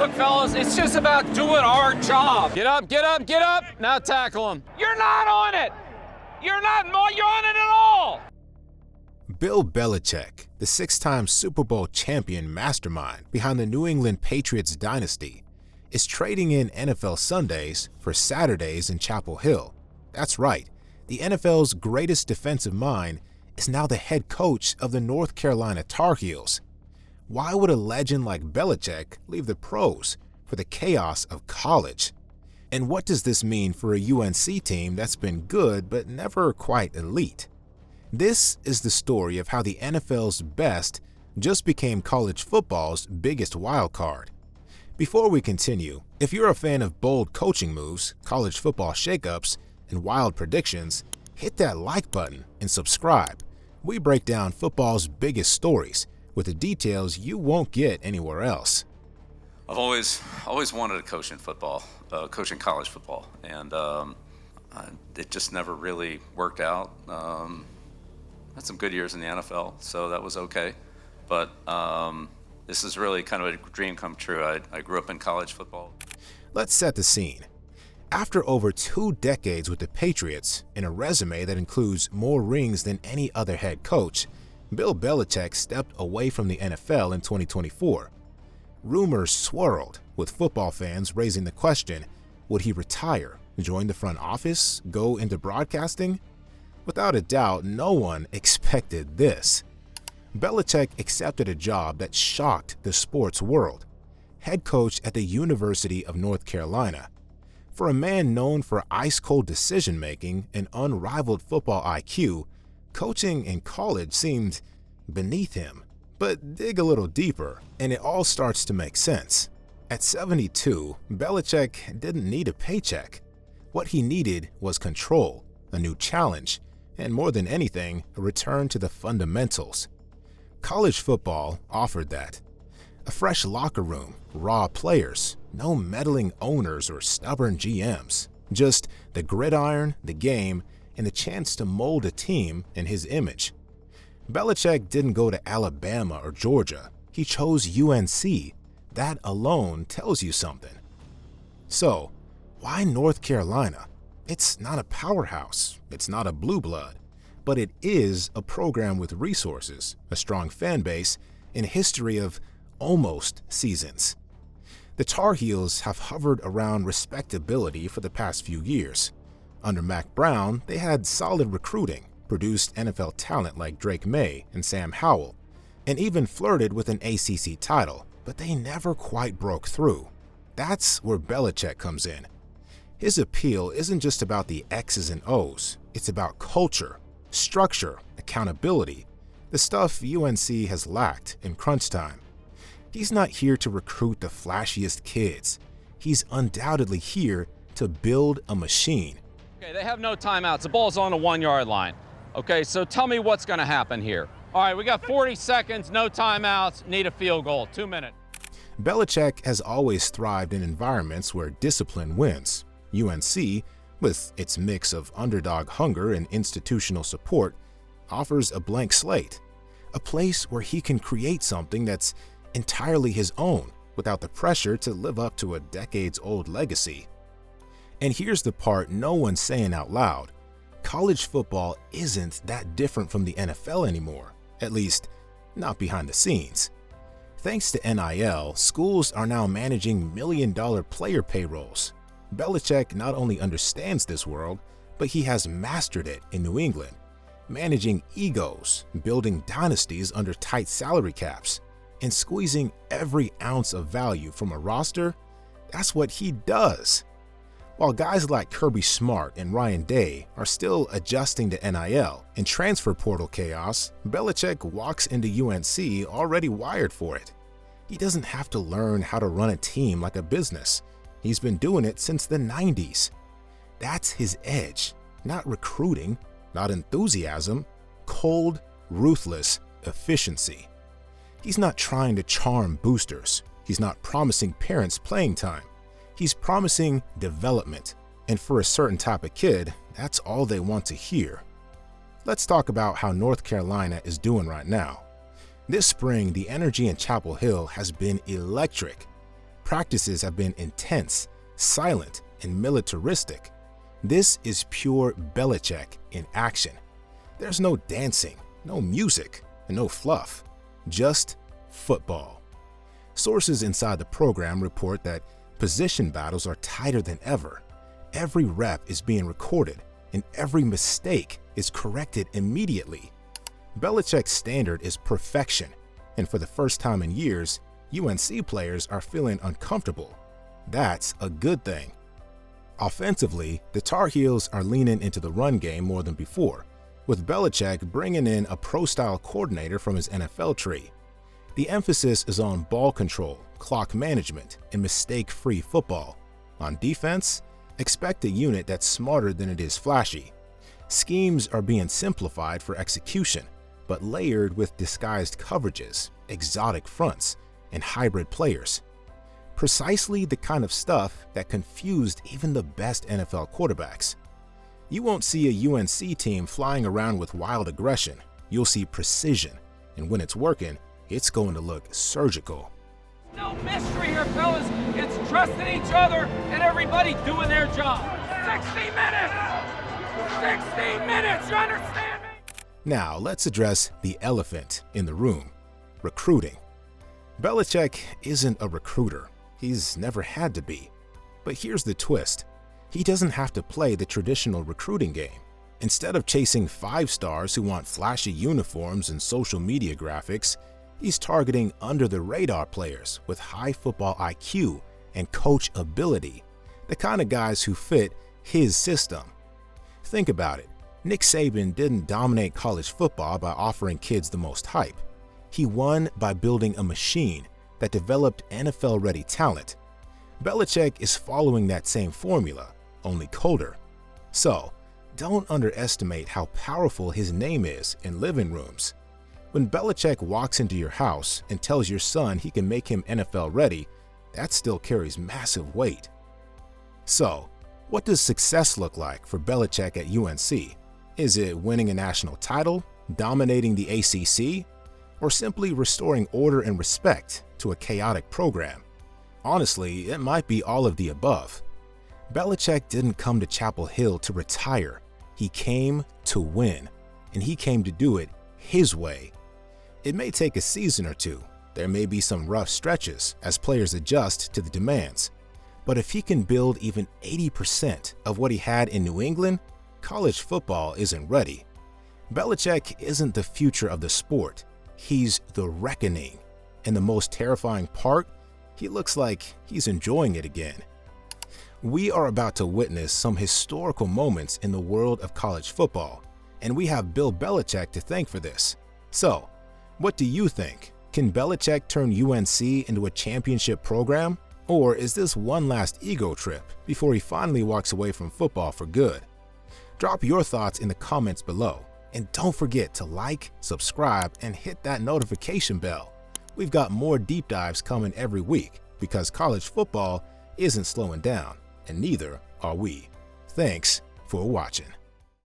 Look, fellas, it's just about doing our job. Get up, get up, get up. Now tackle him. You're not on it. You're not you're on it at all. Bill Belichick, the six-time Super Bowl champion mastermind behind the New England Patriots dynasty, is trading in NFL Sundays for Saturdays in Chapel Hill. That's right, the NFL's greatest defensive mind is now the head coach of the North Carolina Tar Heels. Why would a legend like Belichick leave the pros for the chaos of college? And what does this mean for a UNC team that's been good but never quite elite? This is the story of how the NFL's best just became college football's biggest wild card. Before we continue, if you're a fan of bold coaching moves, college football shakeups, and wild predictions, hit that like button and subscribe. We break down football's biggest stories with the details you won't get anywhere else. I've always wanted to coach in football, coach in college football, and it just never really worked out. Had some good years in the NFL, so that was okay. But this is really kind of a dream come true. I grew up in college football. Let's set the scene. After over 2 decades with the Patriots and a resume that includes more rings than any other head coach, Bill Belichick stepped away from the NFL in 2024. Rumors swirled, with football fans raising the question, would he retire, join the front office, go into broadcasting? Without a doubt, no one expected this. Belichick accepted a job that shocked the sports world, head coach at the University of North Carolina. For a man known for ice-cold decision-making and unrivaled football IQ, coaching in college seemed beneath him. But dig a little deeper, and it all starts to make sense. At 72, Belichick didn't need a paycheck. What he needed was control, a new challenge, and more than anything, a return to the fundamentals. College football offered that. A fresh locker room, raw players, no meddling owners or stubborn GMs, just the gridiron, the game, and the chance to mold a team in his image. Belichick didn't go to Alabama or Georgia. He chose UNC. That alone tells you something. So, why North Carolina? It's not a powerhouse, it's not a blue blood, but it is a program with resources, a strong fan base, and a history of almost seasons. The Tar Heels have hovered around respectability for the past few years. Under Mac Brown, they had solid recruiting, produced NFL talent like Drake May and Sam Howell, and even flirted with an ACC title, but they never quite broke through. That's where Belichick comes in. His appeal isn't just about the X's and O's, it's about culture, structure, accountability, the stuff UNC has lacked in crunch time. He's not here to recruit the flashiest kids. He's undoubtedly here to build a machine. Okay, they have no timeouts. The ball's on the 1-yard line. Okay, so tell me what's going to happen here. All right, we got 40 seconds, no timeouts, need a field goal, 2 minutes. Belichick has always thrived in environments where discipline wins. UNC, with its mix of underdog hunger and institutional support, offers a blank slate, a place where he can create something that's entirely his own without the pressure to live up to a decades-old legacy. And here's the part no one's saying out loud. College football isn't that different from the NFL anymore, at least not behind the scenes. Thanks to NIL, schools are now managing million-dollar player payrolls. Belichick not only understands this world, but he has mastered it in New England, managing egos, building dynasties under tight salary caps, and squeezing every ounce of value from a roster. That's what he does. While guys like Kirby Smart and Ryan Day are still adjusting to NIL and transfer portal chaos, Belichick walks into UNC already wired for it. He doesn't have to learn how to run a team like a business. He's been doing it since the 90s. That's his edge, not recruiting, not enthusiasm, cold, ruthless efficiency. He's not trying to charm boosters. He's not promising parents playing time. He's promising development, and for a certain type of kid, that's all they want to hear. Let's talk about how North Carolina is doing right now. This spring, the energy in Chapel Hill has been electric. Practices have been intense, silent, and militaristic. This is pure Belichick in action. There's no dancing, no music, and no fluff. Just football. Sources inside the program report that position battles are tighter than ever. Every rep is being recorded, and every mistake is corrected immediately. Belichick's standard is perfection, and for the first time in years, UNC players are feeling uncomfortable. That's a good thing. Offensively, the Tar Heels are leaning into the run game more than before, with Belichick bringing in a pro-style coordinator from his NFL tree. The emphasis is on ball control, clock management, and mistake-free football. On defense, expect a unit that's smarter than it is flashy. Schemes are being simplified for execution, but layered with disguised coverages, exotic fronts, and hybrid players. Precisely the kind of stuff that confused even the best NFL quarterbacks. You won't see a UNC team flying around with wild aggression. You'll see precision, and when it's working, it's going to look surgical. No mystery here, fellas. It's trusting each other and everybody doing their job. 60 minutes! 60 minutes, you understand me? Now, let's address the elephant in the room: recruiting. Belichick isn't a recruiter. He's never had to be. But here's the twist. He doesn't have to play the traditional recruiting game. Instead of chasing 5 stars who want flashy uniforms and social media graphics, he's targeting under-the-radar players with high football IQ and coach ability, the kind of guys who fit his system. Think about it. Nick Saban didn't dominate college football by offering kids the most hype. He won by building a machine that developed NFL-ready talent. Belichick is following that same formula, only colder. So, don't underestimate how powerful his name is in living rooms. When Belichick walks into your house and tells your son he can make him NFL ready, that still carries massive weight. So, what does success look like for Belichick at UNC? Is it winning a national title, dominating the ACC, or simply restoring order and respect to a chaotic program? Honestly, it might be all of the above. Belichick didn't come to Chapel Hill to retire. He came to win, and he came to do it his way. It may take a season or two. There may be some rough stretches as players adjust to the demands. But if he can build even 80% of what he had in New England, college football isn't ready. Belichick isn't the future of the sport. He's the reckoning. And the most terrifying part, he looks like he's enjoying it again. We are about to witness some historical moments in the world of college football, and we have Bill Belichick to thank for this. So, what do you think? Can Belichick turn UNC into a championship program? Or is this one last ego trip before he finally walks away from football for good? Drop your thoughts in the comments below, and don't forget to like, subscribe, and hit that notification bell. We've got more deep dives coming every week because college football isn't slowing down, and neither are we. Thanks for watching.